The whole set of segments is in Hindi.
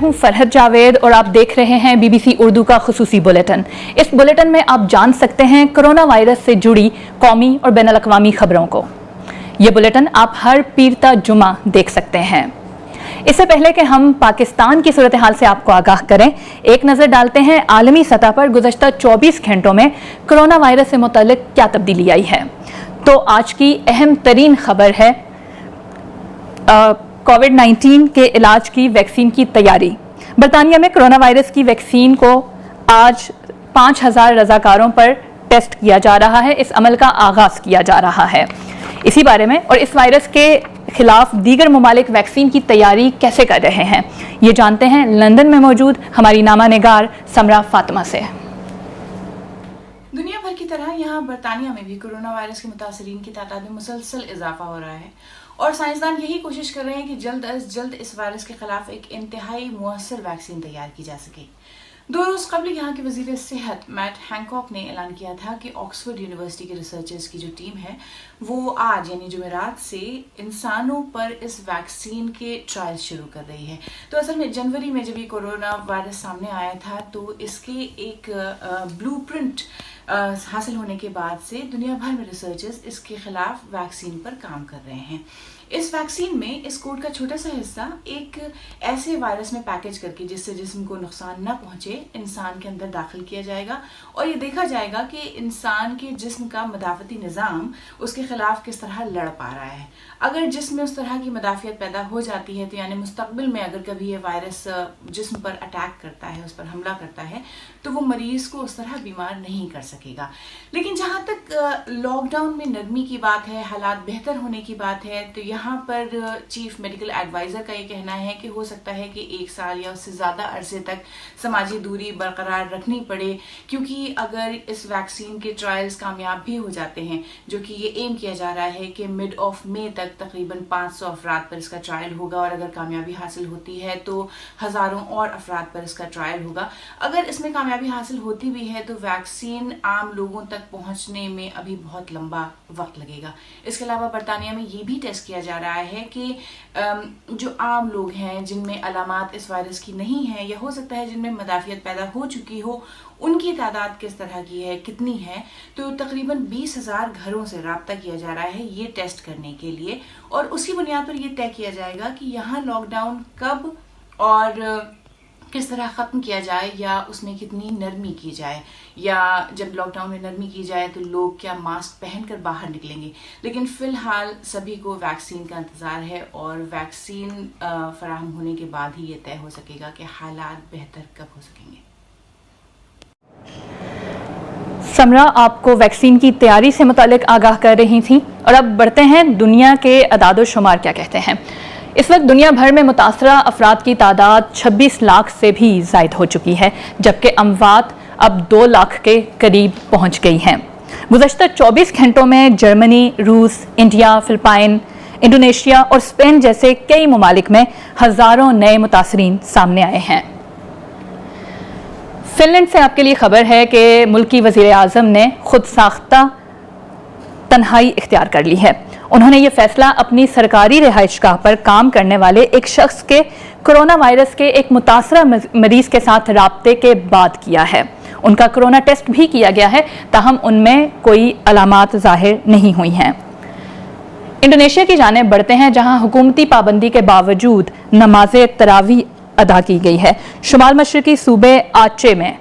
हूं फरहत जावेद और आप देख रहे हैं बीबीसी उर्दू का खुसूसी बुलेटिन। इस बुलेटिन में आप जान सकते हैं कोरोना वायरस से जुड़ी कौमी और बैनुल अक़वामी खबरों को। ये बुलेटिन आप हर पीर ता जुमा देख सकते हैं। इससे पहले कि हम पाकिस्तान की सूरत हाल से आपको आगाह करें, एक नज़र डालते हैं आलमी सतह पर गुज़श्ता 24 घंटों में कोरोना वायरस से मुताल्लिक क्या तब्दीली आई है। तो आज की अहम तरीन खबर है कोविड-19 के इलाज की वैक्सीन की तैयारी। बरतानिया में कोरोना वायरस की वैक्सीन को आज 5000 रजाकारों पर टेस्ट किया जा रहा है। इस अमल का आगाज किया जा रहा है। इसी बारे में और इस वायरस के खिलाफ दीगर ममालिक वैक्सीन की तैयारी कैसे कर रहे हैं, ये जानते हैं लंदन में मौजूद हमारी नामा निगार समरा फातिमा से। दुनिया भर की तरह यहाँ बरतानिया में भी कोरोना वायरस के मुतासरीन की तादाद में मुसलसल इजाफा हो रहा है और साइंसदान यही कोशिश कर रहे हैं कि जल्द अज जल्द इस वायरस के खिलाफ एक इंतहाई मुअस्सर वैक्सीन तैयार की जा सके। 2 रोज कबल यहाँ के वजीर सेहत मैट हैंकॉक ने ऐलान किया था कि ऑक्सफोर्ड यूनिवर्सिटी के रिसर्चर्स की जो टीम है वो आज यानी जुमेरात से इंसानों पर इस वैक्सीन के ट्रायल शुरू कर रही है। तो असल में जनवरी में जब ये कोरोना वायरस सामने आया था तो इसके एक ब्लूप्रिंट हासिल होने के बाद से दुनिया भर में रिसर्चर्स इसके खिलाफ वैक्सीन पर काम कर रहे हैं। इस वैक्सीन में इस कोड का छोटा सा हिस्सा एक ऐसे वायरस में पैकेज करके जिससे जिस्म को नुकसान न पहुंचे इंसान के अंदर दाखिल किया जाएगा और ये देखा जाएगा कि इंसान के जिस्म का मदाफती निज़ाम उसके खिलाफ किस तरह लड़ पा रहा है। अगर जिस्म में उस तरह की मदाफियत पैदा हो जाती है तो यानी मुस्तकबिल में अगर कभी ये वायरस जिस्म पर अटैक करता है, उस पर हमला करता है, तो वो मरीज को उस तरह बीमार नहीं कर सकेगा। लेकिन जहाँ तक लॉकडाउन में नरमी की बात है, हालात बेहतर होने की बात है, तो यहाँ पर चीफ मेडिकल एडवाइजर का ये कहना है कि हो सकता है कि 1 साल या उससे ज़्यादा अरसे तक समाजी दूरी बरकरार रखनी पड़े, क्योंकि अगर इस वैक्सीन के ट्रायल्स कामयाब भी हो जाते हैं, जो कि ये एम किया जा रहा है कि मिड ऑफ मई तक तकरीबन 500 अफराद पर इसका ट्रायल होगा और अगर कामयाबी हासिल होती है तो हज़ारों और अफराद पर इसका ट्रायल होगा। अगर इसमें कामयाबी हासिल होती भी है तो वैक्सीन आम लोगों तक पहुंचने में अभी बहुत लंबा वक्त लगेगा। इसके अलावा बरतानिया में ये भी टेस्ट किया जा रहा है कि जो आम लोग हैं जिनमें अलामात इस वायरस की नहीं है या हो सकता है जिनमें मदाफियत पैदा हो चुकी हो, उनकी तादाद किस तरह की है, कितनी है। तो तकरीबन 20,000 घरों से राब्ता किया जा रहा है ये टेस्ट करने के लिए और उसी बुनियाद पर यह तय किया जाएगा कि यहाँ लॉकडाउन कब और किस तरह ख़त्म किया जाए या उसमें कितनी नरमी की जाए, या जब लॉकडाउन में नरमी की जाए तो लोग क्या मास्क पहनकर बाहर निकलेंगे। लेकिन फ़िलहाल सभी को वैक्सीन का इंतज़ार है और वैक्सीन फराहम होने के बाद ही ये तय हो सकेगा कि हालात बेहतर कब हो सकेंगे। समरा आपको वैक्सीन की तैयारी से मुतालिक आगाह कर रही थी और अब बढ़ते हैं दुनिया के अदाद शुमार क्या कहते हैं। इस वक्त दुनिया भर में मुतासरा अफराद की तादाद 26 लाख से भी ज़ायद हो चुकी है, जबकि अमवात अब 2 लाख के करीब पहुंच गई हैं। गुज़श्ता 24 घंटों में जर्मनी, रूस, इंडिया, फिलिपाइन, इंडोनेशिया और स्पेन जैसे कई ममालिक में हज़ारों नए मुतासरीन सामने आए हैं। फिनलैंड से आपके लिए खबर है कि मुल्की वज़ीर आज़म ने खुद साख्ता तन्हाई इख्तियार कर ली है। उन्होंने ये फैसला अपनी सरकारी रिहाइशगाह पर काम करने वाले एक शख्स के कोरोना वायरस के एक मुतासरा मरीज के साथ राब्ते के बाद किया है। उनका कोरोना टेस्ट भी किया गया है, ताहम उनमें कोई अलामात ज़ाहिर नहीं हुई हैं। इंडोनेशिया की जानिब बढ़ते हैं, जहां हुकूमती पाबंदी के बावजूद नमाज तरावी अदा की गई है। शुमाल मशरकी सूबे आचे में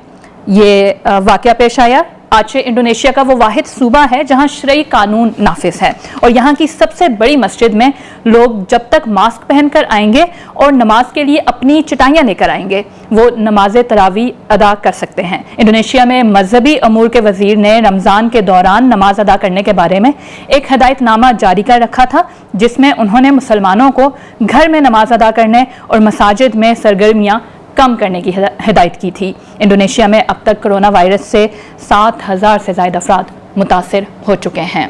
ये वाक़या पेश आया। आचे इंडोनेशिया का वो वाहिद सूबा है जहां शरई कानून नाफिज है और यहाँ की सबसे बड़ी मस्जिद में लोग जब तक मास्क पहनकर आएंगे और नमाज के लिए अपनी चटाइयाँ लेकर आएंगे वो नमाज तरावी अदा कर सकते हैं। इंडोनेशिया में मजहबी अमूर के वजीर ने रमज़ान के दौरान नमाज अदा करने के बारे में एक हदायतनामा जारी कर रखा था, जिसमें उन्होंने मुसलमानों को घर में नमाज अदा करने और मसाजिद में सरगर्मियाँ कम करने की हिदायत की थी। इंडोनेशिया में अब तक कोरोना वायरस से 7,000 से ज़ायद अफराद मुतासिर हो चुके हैं।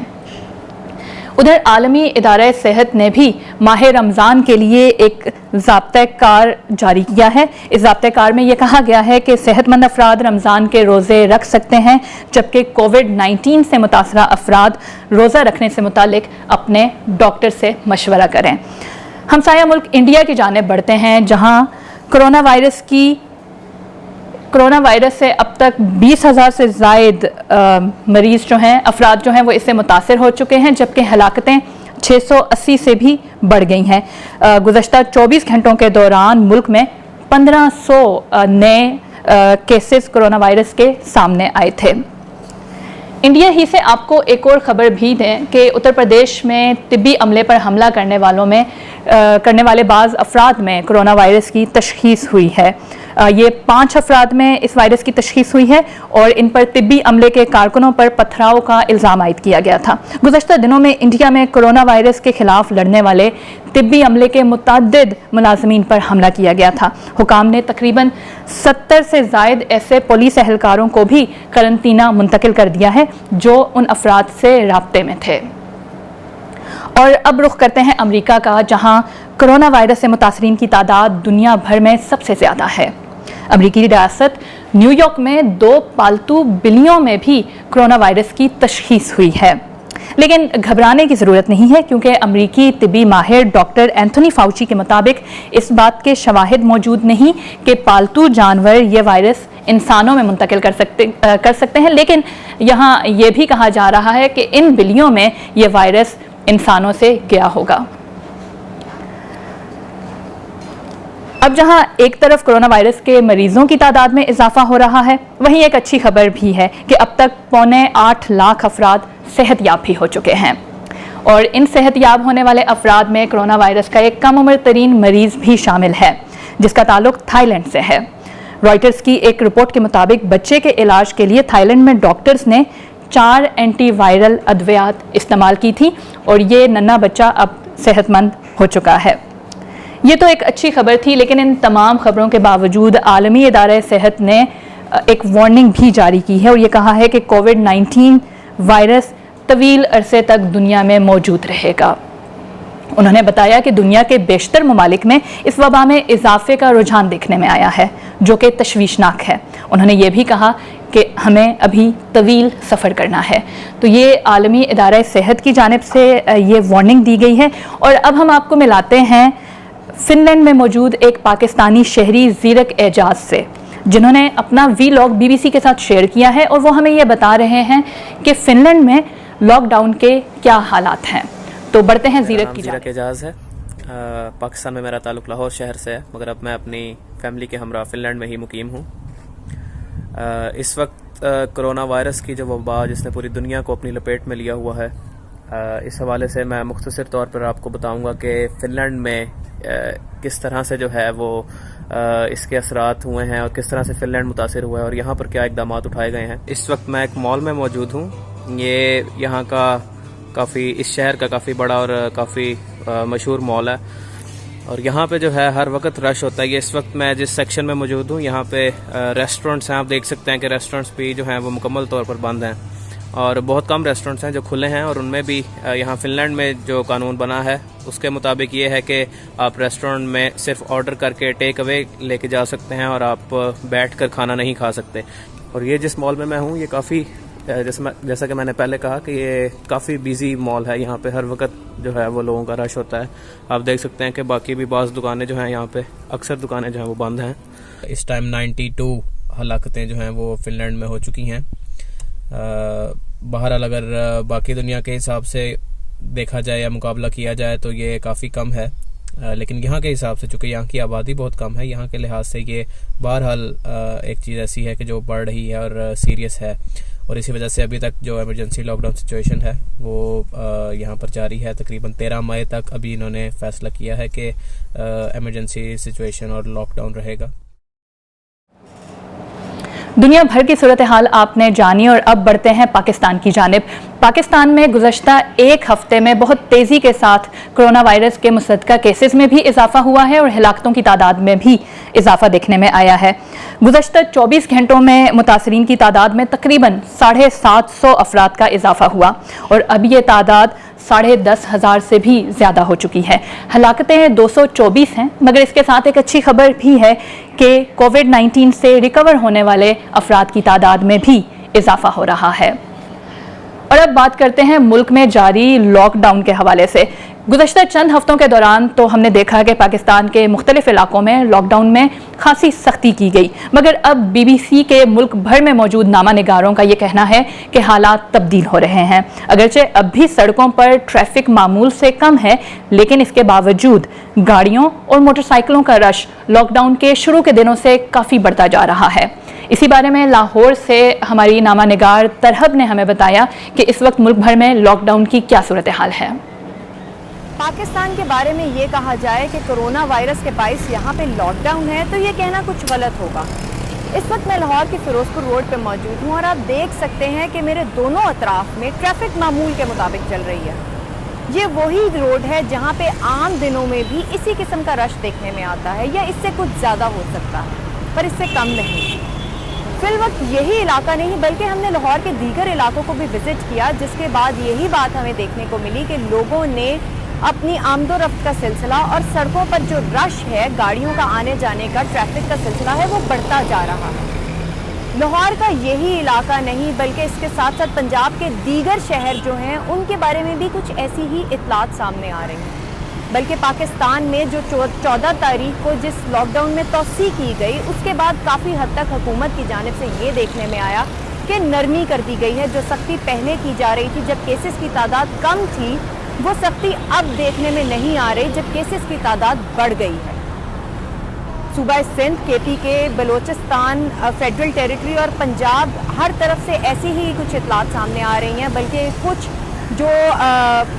उधर आलमी इदारा सेहत ने भी माह रमज़ान के लिए एक ज़ाब्ता-ए-कार जारी किया है। इस ज़ाब्ता-ए-कार में यह कहा गया है कि सेहतमंद अफराद रमज़ान के रोज़े रख सकते हैं, जबकि कोविड-19 से मुतासरा अफराद रोज़ा रखने से मुतालिक अपने डॉक्टर से मशवरा करें। हमसाया मुल्क इंडिया की जानिब बढ़ते हैं, जहाँ कोरोना वायरस से अब तक 20,000 से ज़ायद मरीज़ जो हैं, अफराद जो हैं वो इससे मुतासर हो चुके हैं, जबकि हलाकतें 680 से भी बढ़ गई हैं। गुज़श्ता 24 घंटों के दौरान मुल्क में 1500 नए केसेस कोरोना वायरस के सामने आए थे। इंडिया ही से आपको एक और ख़बर भी दें कि उत्तर प्रदेश में तिब्बी अमले पर हमला करने वाले बाज़ अफराद में कोरोना वायरस की तशख़ीस हुई है। ये 5 अफराद में इस वायरस की तशख़ीस हुई है और इन पर तिब्बी अमले के कारकुनों पर पथराव का इल्ज़ाम आयद किया गया था। गुज़श्ता दिनों में इंडिया में कोरोना वायरस के खिलाफ लड़ने वाले तिब्बी अमले के मुतअद्दिद मुलाज़मीन पर हमला किया गया था। हुकाम ने तकरीबन 70 से ज़ायद ऐसे पुलिस एहलकारों को भी करंतना मुंतकिल कर दिया है जो उन अफराद से राब्ते में थे। और अब रुख करते हैं अमेरिका का, जहां कोरोना वायरस से मुतासरीन की तादाद दुनिया भर में सबसे ज़्यादा है। अमेरिकी रियासत न्यूयॉर्क में 2 पालतू बिल्लियों में भी कोरोना वायरस की तशख़ीस हुई है, लेकिन घबराने की ज़रूरत नहीं है, क्योंकि अमेरिकी तिब्बी माहिर डॉक्टर एंथोनी फाउची के मुताबिक इस बात के शवाहिद मौजूद नहीं कि पालतू जानवर ये वायरस इंसानों में मुंतकिल कर सकते हैं, लेकिन यहाँ ये भी कहा जा रहा है कि इन बिल्लियों में ये वायरस इंसानों से गया होगा। अब जहां एक तरफ कोरोना वायरस के मरीजों की तादाद में इजाफा हो रहा है, वहीं एक अच्छी खबर भी है कि अब तक 7.25 लाख अफराद सेहतयाब भी हो चुके हैं। और इन सेहतयाब होने वाले अफराद में कोरोना वायरस का एक कम उम्र तरीन मरीज भी शामिल है, जिसका ताल्लुक थाईलैंड से है। रॉयटर्स की एक रिपोर्ट के मुताबिक बच्चे के इलाज के लिए थाईलैंड में डॉक्टर्स ने 4 एंटीवायरल अद्वियात इस्तेमाल की थी और ये नन्हा बच्चा अब सेहतमंद हो चुका है। ये तो एक अच्छी खबर थी, लेकिन इन तमाम खबरों के बावजूद आलमी इदारा सेहत ने एक वार्निंग भी जारी की है और ये कहा है कि कोविड-19 वायरस तवील अरसे तक दुनिया में मौजूद रहेगा। उन्होंने बताया कि दुनिया के बेशतर ममालिक में इस वबा में इजाफे का रुझान देखने में आया है, जो कि तशवीशनाक है। उन्होंने ये भी कहा कि हमें अभी तवील सफ़र करना है। तो ये आलमी इदारा सेहत की जानिब से ये वार्निंग दी गई है। और अब हम आपको मिलाते हैं फिनलैंड में मौजूद एक पाकिस्तानी शहरी ज़ीरक एजाज से, जिन्होंने अपना वीलॉग बीबीसी के साथ शेयर किया है और वो हमें ये बता रहे हैं कि फिनलैंड में लॉकडाउन के क्या हालात हैं। तो बढ़ते हैं ज़ीरक की ज़ीरक एजाज है। पाकिस्तान में मेरा ताल्लुक लाहौर शहर से है, मगर अब मैं अपनी फैमिली के हमरा फिनलैंड में ही मुकीम हूँ। इस वक्त कोरोना वायरस की जो वबा जिसने पूरी दुनिया को अपनी लपेट में लिया हुआ है, इस हवाले से मैं मुख्तसर तौर पर आपको बताऊंगा कि फिनलैंड में किस तरह से जो है वो इसके असरात हुए हैं और किस तरह से फिनलैंड मुतासिर हुआ है और यहाँ पर क्या इकदाम उठाए गए हैं। इस वक्त मैं एक मॉल में मौजूद हूँ। ये यहाँ का इस शहर का काफ़ी बड़ा और काफ़ी मशहूर मॉल है और यहाँ पे जो है हर वक्त रश होता है। ये इस वक्त मैं जिस सेक्शन में मौजूद हूँ, यहाँ पे रेस्टोरेंट्स हैं। आप देख सकते हैं कि रेस्टोरेंट्स भी जो हैं वो मुकम्मल तौर पर बंद हैं और बहुत कम रेस्टोरेंट्स हैं जो खुले हैं। और उनमें भी यहाँ फिनलैंड में जो कानून बना है उसके मुताबिक ये है कि आप रेस्टोरेंट में सिर्फ ऑर्डर करके टेक अवे लेके जा सकते हैं और आप बैठ कर खाना नहीं खा सकते। और ये जिस मॉल में मैं हूँ ये काफ़ी जैसा कि मैंने पहले कहा कि ये काफ़ी बिजी मॉल है। यहाँ पे हर वक्त जो है वो लोगों का रश होता है। आप देख सकते हैं कि बाकी भी बाज़ दुकानें जो हैं यहाँ पे अक्सर दुकानें जो हैं वो बंद हैं। इस टाइम 92 हलाकतें जो हैं वो फिनलैंड में हो चुकी हैं। बहरहाल अगर बाकी दुनिया के हिसाब से देखा जाए या मुकाबला किया जाए तो ये काफ़ी कम है, लेकिन यहाँ के हिसाब से चूँकि यहाँ की आबादी बहुत कम है, यहाँ के लिहाज से ये बहरहाल एक चीज़ ऐसी है कि जो बढ़ रही है और सीरियस है। और इसी वजह से अभी तक जो इमरजेंसी लॉकडाउन सिचुएशन है वो यहाँ पर जारी है। तकरीबन 13 मई तक अभी इन्होंने फैसला किया है कि इमरजेंसी सिचुएशन और लॉकडाउन रहेगा। दुनिया भर की सूरत हाल आपने जानी और अब बढ़ते हैं पाकिस्तान की जानिब। पाकिस्तान में गुज़श्ता एक हफ्ते में बहुत तेज़ी के साथ कोरोना वायरस के मुसद्दक़ा केसेस में भी इजाफा हुआ है और हिलाकतों की तादाद में भी इजाफा देखने में आया है। गुज़श्ता 24 घंटों में मुतासरीन की तादाद में तकरीबन 750 अफराद का इजाफा हुआ और अब ये तादाद 10,500 से भी ज़्यादा हो चुकी है। हलाकतें 224 हैं, मगर इसके साथ एक अच्छी खबर भी है कि कोविड-19 से रिकवर होने वाले अफराद की तादाद में भी इजाफा हो रहा है। और अब बात करते हैं मुल्क में जारी लॉकडाउन के हवाले से। गुज़श्ता चंद हफ्तों के दौरान तो हमने देखा कि पाकिस्तान के मुख्तलिफ इलाकों में लॉकडाउन में खासी सख्ती की गई, मगर अब BBC के मुल्क भर में मौजूद नामा निगारों का ये कहना है कि हालात तब्दील हो रहे हैं। अगरचे अब भी सड़कों पर ट्रैफिक मामूल से कम है, लेकिन इसके बावजूद गाड़ियों और मोटरसाइकिलों का रश लॉकडाउन के शुरू के दिनों से काफ़ी बढ़ता जा रहा है। इसी बारे में लाहौर से हमारी नामा निगार तरहब ने हमें बताया कि इस वक्त मुल्क भर में लॉकडाउन की क्या सूरत हाल है। पाकिस्तान के बारे में ये कहा जाए कि कोरोना वायरस के बाइस यहाँ पे लॉकडाउन है तो ये कहना कुछ गलत होगा। इस वक्त मैं लाहौर की फिरोजपुर रोड पे मौजूद हूँ और आप देख सकते हैं कि मेरे दोनों अतराफ में ट्रैफिक मामूल के मुताबिक चल रही है। ये वही रोड है जहाँ पे आम दिनों में भी इसी किस्म का रश देखने में आता है, या इससे कुछ ज़्यादा हो सकता है पर इससे कम नहीं। फिल वक्त यही इलाका नहीं बल्कि हमने लाहौर के दीगर इलाकों को भी विजिट किया, जिसके बाद यही बात हमें देखने को मिली कि लोगों ने अपनी आमदोरफ्त का सिलसिला और सड़कों पर जो रश है, गाड़ियों का आने जाने का, ट्रैफिक का सिलसिला है, वो बढ़ता जा रहा है। लाहौर का यही इलाका नहीं बल्कि इसके साथ साथ पंजाब के दीगर शहर जो हैं उनके बारे में भी कुछ ऐसी ही इत्तलात सामने आ रही हैं। बल्कि पाकिस्तान में जो 14 तारीख को जिस लॉकडाउन में तोसी की गई, उसके बाद काफ़ी हद तक हुकूमत की जानिब से ये देखने में आया कि नरमी कर दी गई है। जो सख्ती पहले की जा रही थी जब केसेस की तादाद कम थी, वो सख्ती अब देखने में नहीं आ रही जब केसेस की तादाद बढ़ गई है। सूबा सिंध, KP के बलोचिस्तान, फेडरल टेरिटरी और पंजाब, हर तरफ से ऐसी ही कुछ इत्तलात सामने आ रही हैं। बल्कि कुछ जो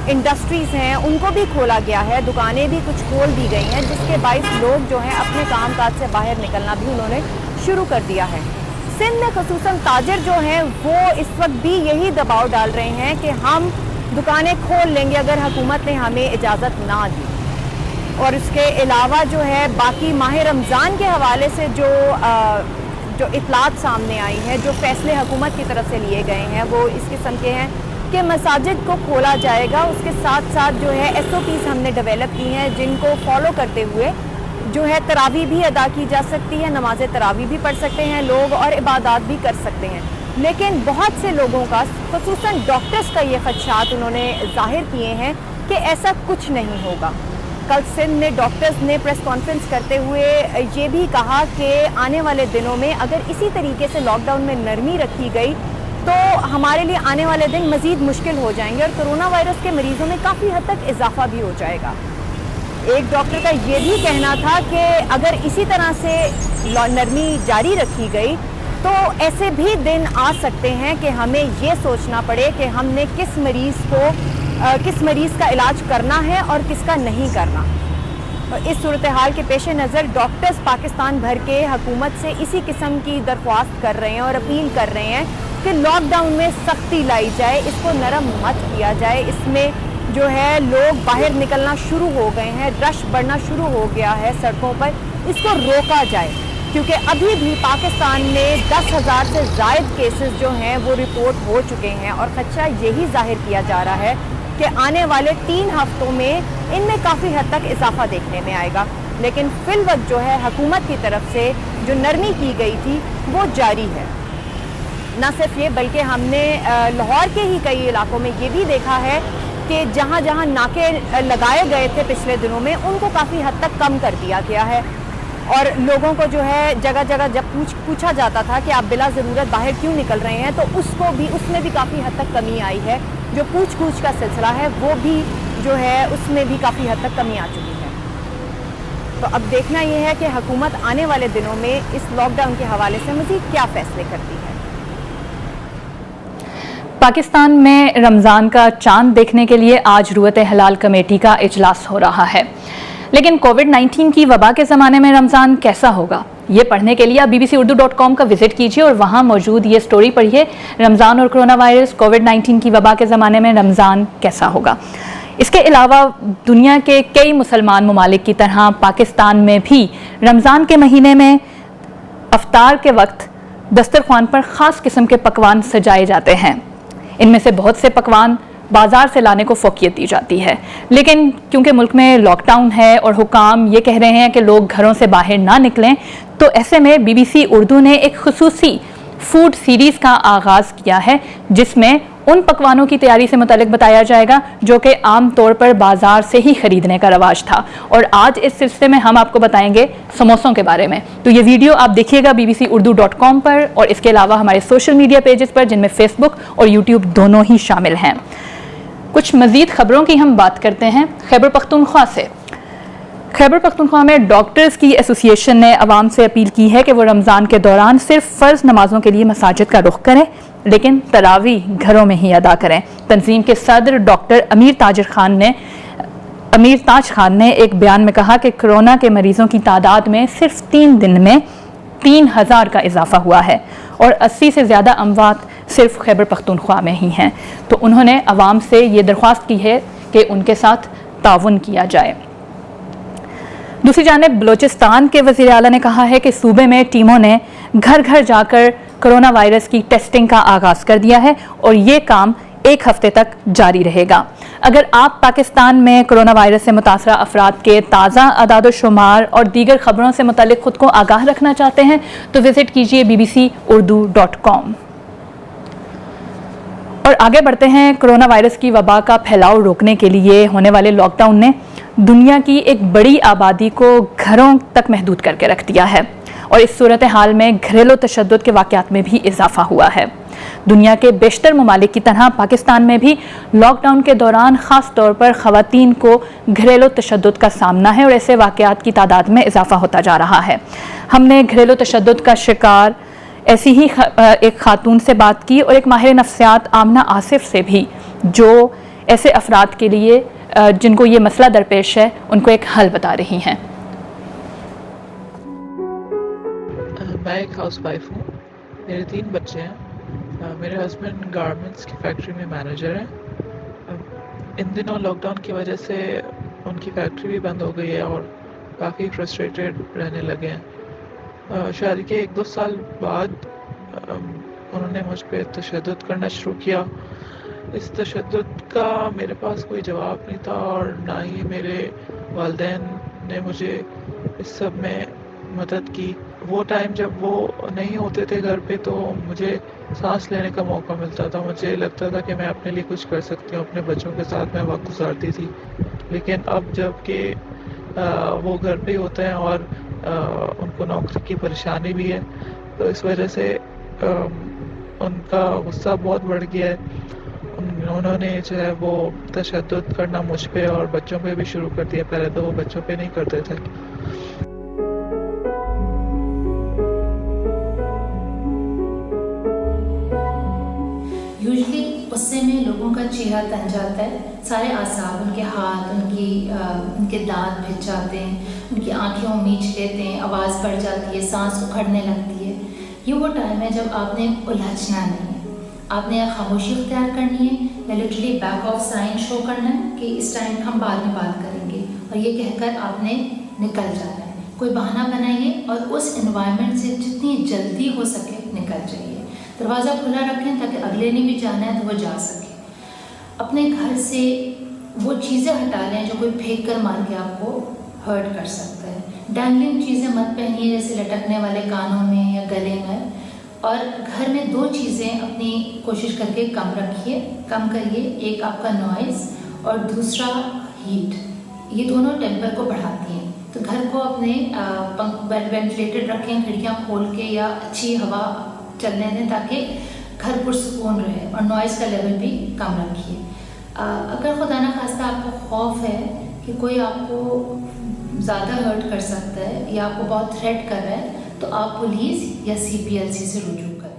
इंडस्ट्रीज़ हैं उनको भी खोला गया है, दुकानें भी कुछ खोल दी गई हैं, जिसके बाइस लोग जो हैं अपने कामकाज से बाहर निकलना भी उन्होंने शुरू कर दिया है। सिंध में खुसूसन ताजिर जो हैं वो इस वक्त भी यही दबाव डाल रहे हैं कि हम दुकानें खोल लेंगे अगर हुकूमत ने हमें इजाज़त ना दी। और इसके अलावा जो है बाकी माह रमज़ान के हवाले से जो इत्तलात सामने आई हैं, जो फ़ैसले हुकूमत की तरफ से लिए गए हैं, वो इस किस्म के हैं कि मसाजिद को खोला जाएगा। उसके साथ साथ जो है SOPs हमने डेवलप की हैं जिनको फॉलो करते हुए जो है तरावी भी अदा की जा सकती है, नमाज तरावी भी पढ़ सकते हैं लोग और इबादत भी कर सकते हैं। लेकिन बहुत से लोगों का, खुसूसन डॉक्टर्स का ये ख़दशात उन्होंने जाहिर किए हैं कि ऐसा कुछ नहीं होगा। कल सिंध में डॉक्टर्स ने प्रेस कॉन्फ्रेंस करते हुए ये भी कहा कि आने वाले दिनों में अगर इसी तरीके से लॉकडाउन में नरमी रखी गई तो हमारे लिए आने वाले दिन मज़ीद मुश्किल हो जाएंगे और कोरोना वायरस के मरीज़ों में काफ़ी हद तक इजाफा भी हो जाएगा। एक डॉक्टर का ये भी कहना था कि अगर इसी तरह से नरमी जारी रखी गई तो ऐसे भी दिन आ सकते हैं कि हमें ये सोचना पड़े कि हमने किस मरीज़ का इलाज करना है और किसका नहीं करना। इस सूरत हाल के पेश नज़र डॉक्टर्स पाकिस्तान भर के हुकूमत से इसी किस्म की दरख्वास्त कर रहे हैं और अपील कर रहे हैं कि लॉकडाउन में सख्ती लाई जाए, इसको नरम मत किया जाए। इसमें जो है लोग बाहर निकलना शुरू हो गए हैं, रश बढ़ना शुरू हो गया है सड़कों पर, इसको रोका जाए। क्योंकि अभी भी पाकिस्तान में 10,000 से ज़ायद केसेस जो हैं वो रिपोर्ट हो चुके हैं और खदशा यही जाहिर किया जा रहा है कि आने वाले 3 हफ्तों में इनमें काफ़ी हद तक इजाफा देखने में आएगा। लेकिन फिल वक्त जो है हुकूमत की तरफ से जो नरमी की गई थी वो जारी है। न सिर्फ ये बल्कि हमने लाहौर के ही कई इलाकों में ये भी देखा है कि जहाँ जहाँ नाके लगाए गए थे पिछले दिनों में उनको काफ़ी हद तक कम कर दिया गया है। और लोगों को जो है जगह जगह जब पूछा जाता था कि आप बिला ज़रूरत बाहर क्यों निकल रहे हैं, तो उसमें भी काफ़ी हद तक कमी आई है। जो पूछ का सिलसिला है वो भी जो है उसमें भी काफ़ी हद तक कमी आ चुकी है। तो अब देखना यह है कि हुकूमत आने वाले दिनों में इस लॉकडाउन के हवाले से मज़ीद क्या फ़ैसले करती है। पाकिस्तान में रमज़ान का चांद देखने के लिए आज रुयत हलाल कमेटी का इजलास हो रहा है, लेकिन कोविड-19 की वबा के ज़माने में रमज़ान कैसा होगा, ये पढ़ने के लिए आप bbcurdu.com का विजिट कीजिए और वहाँ मौजूद ये स्टोरी पढ़िए, रमज़ान और कोरोना वायरस, कोविड-19 की वबा के ज़माने में रमज़ान कैसा होगा। इसके अलावा दुनिया के कई मुसलमान ममालिक की तरह पाकिस्तान में भी रमज़ान के महीने में अफ्तार के वक्त दस्तरख्वान पर ख़ास किस्म के पकवान सजाए जाते हैं। इनमें से बहुत से पकवान बाजार से लाने को फ़ौक़ियत दी जाती है, लेकिन क्योंकि मुल्क में लॉकडाउन है और हुकाम ये कह रहे हैं कि लोग घरों से बाहर ना निकलें, तो ऐसे में BBC उर्दू ने एक खुसूसी फूड सीरीज़ का आगाज़ किया है जिसमें उन पकवानों की तैयारी से मुतालिक बताया जाएगा जो कि आम तौर पर बाजार से ही खरीदने का रवाज था। और आज इस सिलसिले में हम आपको बताएंगे समोसों के बारे में। तो ये वीडियो आप देखिएगा bbcurdu.com पर और इसके अलावा हमारे सोशल मीडिया पेजेस पर, जिनमें फेसबुक और यूट्यूब दोनों ही शामिल हैं। कुछ मजीद खबरों की हम बात करते हैं खैबर पख्तूनख्वा से। खैबर पख्तूनख्वा में डॉक्टर्स की एसोसिएशन ने अवाम से अपील की है कि वो रमज़ान के दौरान सिर्फ फ़र्ज नमाजों के लिए मसाजिद का रुख करें, लेकिन तरावी घरों में ही अदा करें। तंजीम के सदर डॉक्टर अमीर ताज खान ने एक बयान में कहा कि कोरोना के मरीजों की तादाद में सिर्फ 3 दिन में 3000 का इजाफा हुआ है और 80 से ज़्यादा अमवात सिर्फ खैबर पख्तूनख्वा में ही हैं। तो उन्होंने अवाम से ये दरख्वास्त की है कि उनके साथ ताउन किया जाए। दूसरी जानिब बलोचिस्तान के वज़ीर आला ने कहा है कि सूबे में टीमों ने घर घर जाकर कोरोना वायरस की टेस्टिंग का आगाज कर दिया है और ये काम 1 हफ्ते तक जारी रहेगा। अगर आप पाकिस्तान में कोरोना वायरस से मुतासरा अफराद के ताज़ा अदाद-ओ-शुमार और दीगर खबरों से मुतालिक खुद को आगाह रखना चाहते हैं तो विजिट कीजिए bbcurdu.com। और आगे बढ़ते हैं। कोरोना वायरस की वबा का फैलाव रोकने के लिए होने वाले लॉकडाउन ने दुनिया की एक बड़ी आबादी को घरों तक महदूद करके रख दिया है और इस सूरत हाल में घरेलू तशद्दुद के वाक़यात में भी इजाफा हुआ है। दुनिया के बेशतर ममालिक की तरह पाकिस्तान में भी लॉकडाउन के दौरान ख़ास तौर पर ख़वातीन को घरेलू तशद्दुद का सामना है और ऐसे वाक़यात की तादाद में इजाफा होता जा रहा है। हमने घरेलू तशद्दुद का शिकार ऐसी ही एक खातून से बात की और एक माहिर नफ्सियात आमना आसिफ से भी, जो ऐसे अफराद के लिए जिनको ये मसला दरपेश है उनको एक हल बता रही हैं। मैं एक हाउस वाइफ हूँ। मेरे 3 बच्चे हैं। मेरे हस्बैंड गारमेंट्स की फैक्ट्री में मैनेजर हैं। इन दिनों लॉकडाउन की वजह से उनकी फैक्ट्री भी बंद हो गई है और काफ़ी फ्रस्ट्रेटेड रहने लगे हैं। शादी के 1-2 साल बाद उन्होंने मुझ पर तशद्दुद करना शुरू किया। इस तशद्दुद का मेरे पास कोई जवाब नहीं था और ना ही मेरे वालिदैन ने मुझे इस सब में मदद की। वो टाइम जब वो नहीं होते थे घर पे तो मुझे सांस लेने का मौका मिलता था। मुझे लगता था कि मैं अपने लिए कुछ कर सकती हूँ, अपने बच्चों के साथ मैं वक्त गुजारती थी। लेकिन अब जब कि वो घर पे होते हैं और उनको नौकरी की परेशानी भी है तो इस वजह से उनका गुस्सा बहुत बढ़ गया है। उन्होंने जो है वो तशद्दुद करना मुझ पे और बच्चों पे भी शुरू कर दिया। पहले तो वो बच्चों पे नहीं करते थे। यूजली गुस्से में लोगों का चेहरा तन जाता है, सारे आसाब, उनके हाथ, उनके दांत भिज जाते हैं, उनकी आंखें मींच लेते हैं, आवाज़ बढ़ जाती है, सांस उखड़ने लगती है। ये वो टाइम है जब आपने उलझना नहीं है, आपने या खामोशी इख्तियार करनी है या literally back of sine show करना है कि इस टाइम हम बाद में बात करेंगे और ये कहकर आपने निकल जाना है। कोई बहाना बनाइए और उस एनवायरनमेंट से जितनी जल्दी हो सके निकल जाइए। दरवाज़ा खुला रखें ताकि अगले ने भी जाना है तो वो जा सके। अपने घर से वो चीज़ें हटा लें जो कोई फेंक कर मार के आपको हर्ट कर सकता है। डैंगलिंग चीज़ें मत पहनिए, जैसे लटकने वाले कानों में या गले में। और घर में 2 चीज़ें अपनी कोशिश करके कम करिए। एक आपका नॉइज़ और दूसरा हीट। ये दोनों टेम्पर को बढ़ाती हैं। तो घर को अपने वेंटिलेटेड रखें, खिड़कियाँ खोल के या अच्छी हवा चलने दें ताकि घर पुरसुकून रहे। और नॉइज़ का लेवल भी कम रखिए। अगर खुदा न खास्ता आपको खौफ है कि कोई आपको ज़्यादा हर्ट कर सकता है या आपको बहुत थ्रेट कर रहा है तो आप पुलिस या CPLC से रुजू करें।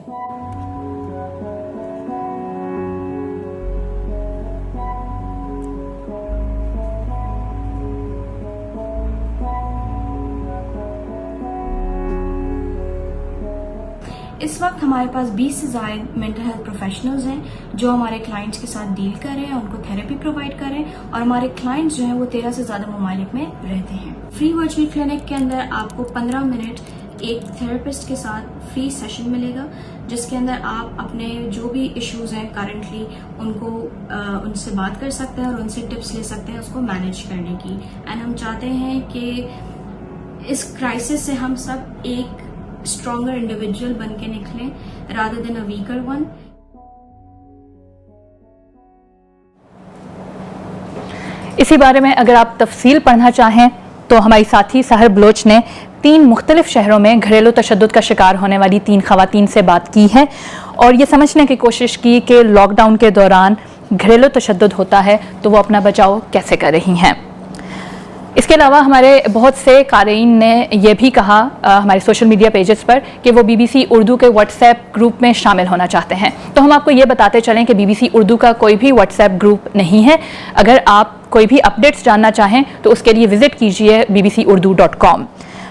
इस वक्त हमारे पास 20 से ज़्यादा मेंटल हेल्थ प्रोफेशनल्स हैं जो हमारे क्लाइंट्स के साथ डील कर रहे हैं, उनको थेरेपी प्रोवाइड कर रहे हैं और हमारे क्लाइंट्स जो हैं वो 13 से ज़्यादा ममालिक में रहते हैं। फ्री वर्चुअल क्लिनिक के अंदर आपको 15 मिनट एक थेरेपिस्ट के साथ फ्री सेशन मिलेगा जिसके अंदर आप अपने जो भी इश्यूज हैं करंटली उनसे बात कर सकते हैं और उनसे टिप्स ले सकते हैं उसको मैनेज करने की। एंड हम चाहते हैं कि इस क्राइसिस से हम सब एक स्ट्रॉन्गर इंडिविजुअल बन के निकलें rather than a weaker one. इसी बारे में अगर आप तफसील पढ़ना चाहें तो हमारी साथी सहर बलोच ने 3 मुख्तलिफ शहरों में घरेलू तशद्दुद का शिकार होने वाली 3 खवातीन से बात की है और ये समझने की कोशिश की कि लॉकडाउन के दौरान घरेलू तशद्दुद होता है तो वो अपना बचाव कैसे कर रही हैं। इसके अलावा हमारे बहुत से क़ारीन ने यह भी कहा हमारे सोशल मीडिया पेजेस पर कि वो BBC उर्दू के व्हाट्सएप ग्रुप में शामिल होना चाहते हैं। तो हम आपको ये बताते चलें कि BBC उर्दू का कोई भी व्हाट्सएप ग्रुप नहीं है। अगर आप कोई भी अपडेट्स जानना चाहें तो उसके लिए विज़िट कीजिए bbcurdu.com।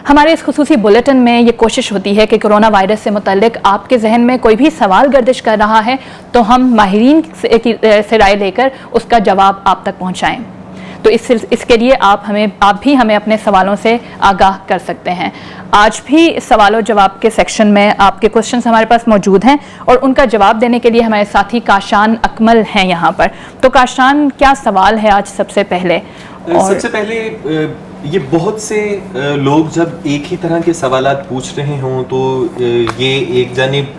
हमारे इस खुसूसी बुलेटिन में ये कोशिश होती है कि कोरोना वायरस से मुतल्लिक आपके जहन में कोई भी सवाल गर्दिश कर रहा है तो हम माहिरीन से राय लेकर उसका जवाब आप तक पहुँचाएँ। तो इसके लिए आप भी हमें अपने सवालों से आगाह कर सकते हैं। आज भी सवाल और जवाब के सेक्शन में आपके क्वेश्चंस हमारे पास मौजूद हैं और उनका जवाब देने के लिए हमारे साथी काशान अकमल हैं यहाँ पर। तो काशान, क्या सवाल है आज सबसे पहले? सबसे पहले ये बहुत से लोग जब एक ही तरह के सवालात पूछ रहे हों तो ये एक जानिब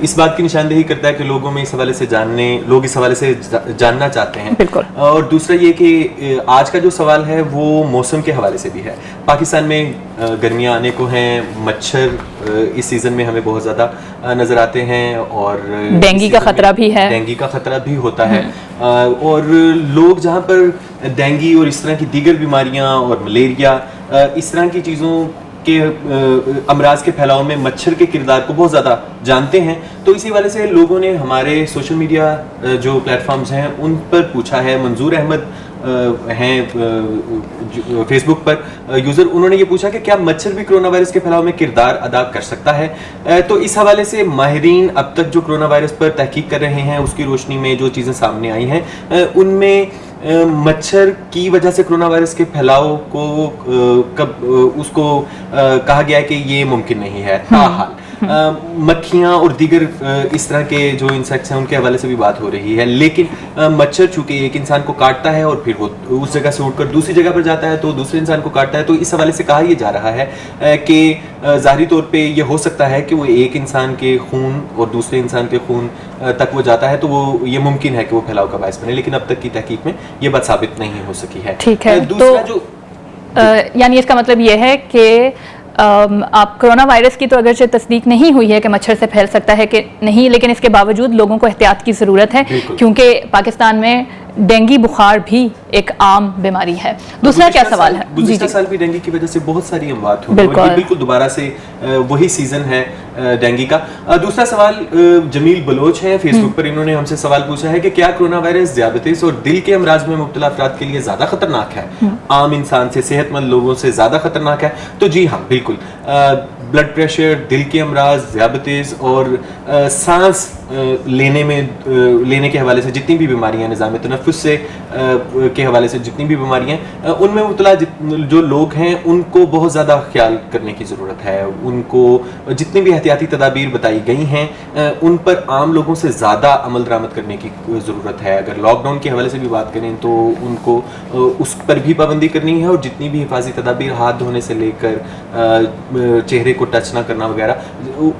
इस बात की निशानदेही करता है कि लोग इस हवाले से जानना चाहते हैं। बिल्कुल। और दूसरा ये कि आज का जो सवाल है वो मौसम के हवाले से भी है। पाकिस्तान में गर्मियाँ आने को हैं, मच्छर इस सीज़न में हमें बहुत ज़्यादा नज़र आते हैं और डेंगू का खतरा भी है। डेंगू का खतरा भी होता है और लोग जहाँ पर डेंगू और इस तरह की दीगर बीमारियाँ और मलेरिया इस तरह की चीज़ों के अमराज के फैलाव में मच्छर के किरदार को बहुत ज़्यादा जानते हैं, तो इसी वजह से लोगों ने हमारे सोशल मीडिया जो प्लेटफॉर्म्स हैं उन पर पूछा है। मंजूर अहमद हैं फेसबुक पर यूज़र, उन्होंने ये पूछा कि क्या मच्छर भी कोरोना वायरस के फैलाव में किरदार अदा कर सकता है। तो इस हवाले से माहिरीन अब तक जो कोरोना वायरस पर तहकीक कर रहे हैं उसकी रोशनी में जो चीज़ें सामने आई हैं उनमें मच्छर की वजह से कोरोना वायरस के फैलाव को उसको कहा गया है कि ये मुमकिन नहीं है। ताहाल मक्खियाँ और दीगर इस तरह के जो इंसेक्ट्स हैं उनके हवाले से भी बात हो रही है, लेकिन मच्छर चूंकि एक इंसान को काटता है और फिर वो उस जगह से उठकर दूसरी जगह पर जाता है तो दूसरे इंसान को काटता है, तो इस हवाले से कहा यह जा रहा है कि ज़ाहिरी तौर पे ये हो सकता है कि वो एक इंसान के खून और दूसरे इंसान के खून तक वो जाता है, तो वो ये मुमकिन है कि वो फैलाव का बायस बने, लेकिन अब तक की तहकीक में ये बात साबित नहीं हो सकी है। ठीक है, दूसरा तो यानी इसका मतलब ये है कि आप कोरोना वायरस की तो अगरचे तस्दीक नहीं हुई है कि मच्छर से फैल सकता है कि नहीं, लेकिन इसके बावजूद लोगों को एहतियात की ज़रूरत है क्योंकि पाकिस्तान में डेंगू बुखार भी एक आम बीमारी है। दूसरा क्या सवाल है? गुज़िश्ता साल भी डेंगू की वजह से बहुत सारी अमवात हुई और ये बिल्कुल दोबारा से वही सीजन है डेंगू का। दूसरा सवाल जमील बलोच है फेसबुक पर, इन्होंने हमसे सवाल पूछा है कि क्या कोरोना वायरस ज़ियादतीस और दिल के अमराज में मुब्तला अफराद के लिए ज़्यादा खतरनाक है, आम इंसान से, सेहतमंद लोगों से ज़्यादा खतरनाक है? तो जी हाँ, बिल्कुल। ब्लड प्रेशर, दिल के अमराज, ज़ियादतीस और सांस लेने के हवाले से जितनी भी बीमारियां, निज़ाम तनफ़ुस से के हवाले से जितनी भी बीमारियां, उनमें मुब्तला जो लोग हैं उनको बहुत ज़्यादा ख्याल करने की ज़रूरत है। उनको जितनी भी एहतियाती तदाबीर बताई गई हैं उन पर आम लोगों से ज़्यादा अमल दरामद करने की ज़रूरत है। अगर लॉकडाउन के हवाले से भी बात करें तो उनको उस पर भी पाबंदी करनी है और जितनी भी हिफाजी तदाबीर, हाथ धोने से लेकर चेहरे को टच ना करना वगैरह,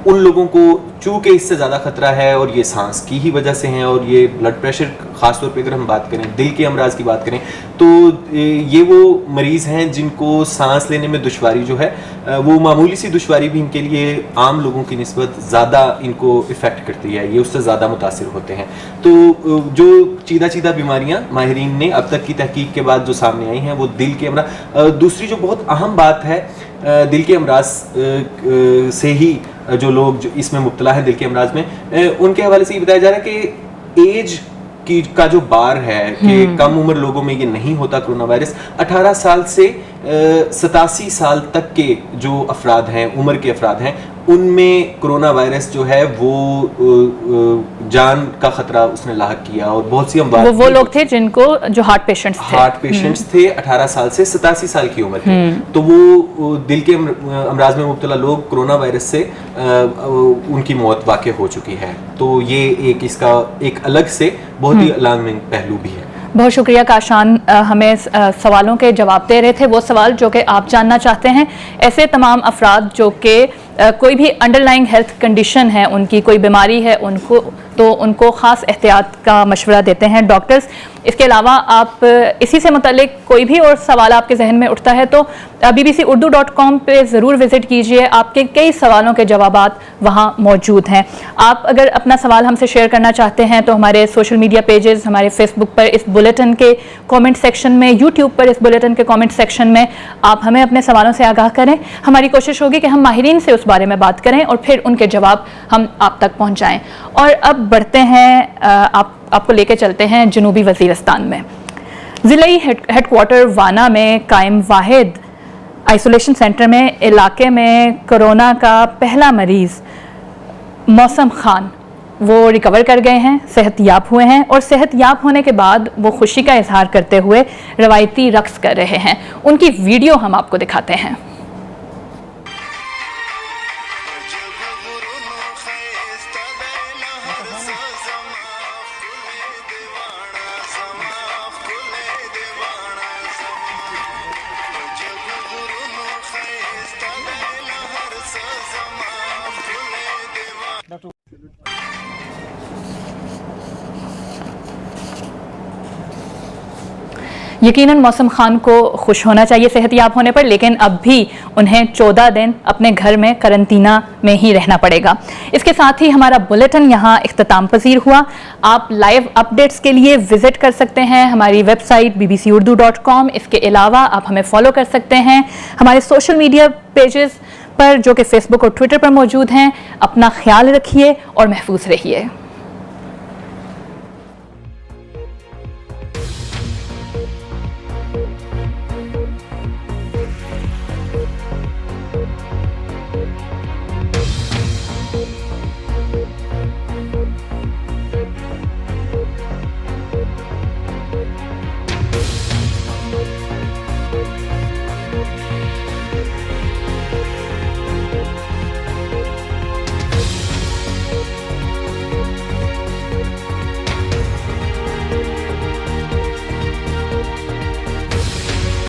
उन लोगों को चूँकि इससे ज़्यादा खतरा है और ये सांस की ही वजह से हैं और ये ब्लड प्रेशर ख़ास तौर पे अगर हम बात करें, दिल के अमराज की बात करें, तो ये वो मरीज़ हैं जिनको सांस लेने में दुश्वारी जो है वो मामूली सी दुश्वारी भी इनके लिए आम लोगों की निस्बत ज़्यादा इनको इफ़ेक्ट करती है, ये उससे ज़्यादा मुतासिर होते हैं। तो जो चीदा बीमारियाँ माहिरीन ने अब तक की तहकीक के बाद जो सामने आई हैं वो दिल के अमराज। दूसरी जो बहुत अहम बात है, दिल के अमराज से ही जो लोग जो इसमें मुब्तला है दिल के अमराज में, उनके हवाले से ये बताया जा रहा है कि एज का जो बार है कि कम उम्र लोगों में ये नहीं होता कोरोना वायरस। 18 साल से 87 साल तक के जो अफराद हैं, उम्र के अफराद हैं, उनमें कोरोना वायरस जो है वो जान का खतरा उसने लाहक किया और बहुत सी वो लोग थे जिनको जो हार्ट पेशेंट्स थे 18 साल से 87 साल की उम्र के, तो वो दिल के अमराज में मुब्तला लोग कोरोना वायरस से उनकी मौत वाक़ई हो चुकी है। तो ये एक इसका एक अलग से बहुत ही अलार्मिंग पहलू भी है। बहुत शुक्रिया काशान, हमें सवालों के जवाब दे रहे थे, वो सवाल जो कि आप जानना चाहते हैं। ऐसे तमाम अफराद जो कि कोई भी अंडरलाइंग हेल्थ कंडीशन है, उनकी कोई बीमारी है उनको, तो उनको ख़ास एहतियात का मशवरा देते हैं डॉक्टर्स। इसके अलावा आप इसी से मुतालिक कोई भी और सवाल आपके जहन में उठता है तो bbcurdu.com पे ज़रूर विज़िट कीजिए। आपके कई सवालों के जवाबात वहाँ मौजूद हैं। आप अगर अपना सवाल हमसे शेयर करना चाहते हैं तो हमारे सोशल मीडिया पेजेस, हमारे फेसबुक पर इस बुलेटिन के कमेंट सेक्शन में, यूट्यूब पर इस बुलेटिन के कमेंट सेक्शन में आप हमें अपने सवालों से आगाह करें। हमारी कोशिश होगी कि हम माहिरीन से उस बारे में बात करें और फिर उनके जवाब हम आप तक पहुँचाएँ। और अब बढ़ते हैं, आपको लेके चलते हैं जनूबी वज़ीरिस्तान में। ज़िलाई हेडक्वार्टर वाना में कायम वाहिद आइसोलेशन सेंटर में इलाके में कोरोना का पहला मरीज़ मौसम खान वो रिकवर कर गए हैं, सेहतयाब हुए हैं और सेहतयाब होने के बाद वो खुशी का इजहार करते हुए रवायती रक्स कर रहे हैं। उनकी वीडियो हम आपको दिखाते हैं। यकीनन मौसम खान को खुश होना चाहिए सेहतयाब होने पर, लेकिन अब भी उन्हें 14 दिन अपने घर में करंतना में ही रहना पड़ेगा। इसके साथ ही हमारा बुलेटिन यहाँ इख्तिताम पजीर हुआ। आप लाइव अपडेट्स के लिए विजिट कर सकते हैं हमारी वेबसाइट bbcurdu.com। इसके अलावा आप हमें फॉलो कर सकते हैं हमारे सोशल मीडिया पेजेस पर जो कि फेसबुक और ट्विटर पर मौजूद हैं। अपना ख्याल रखिए और महफूज रहिए।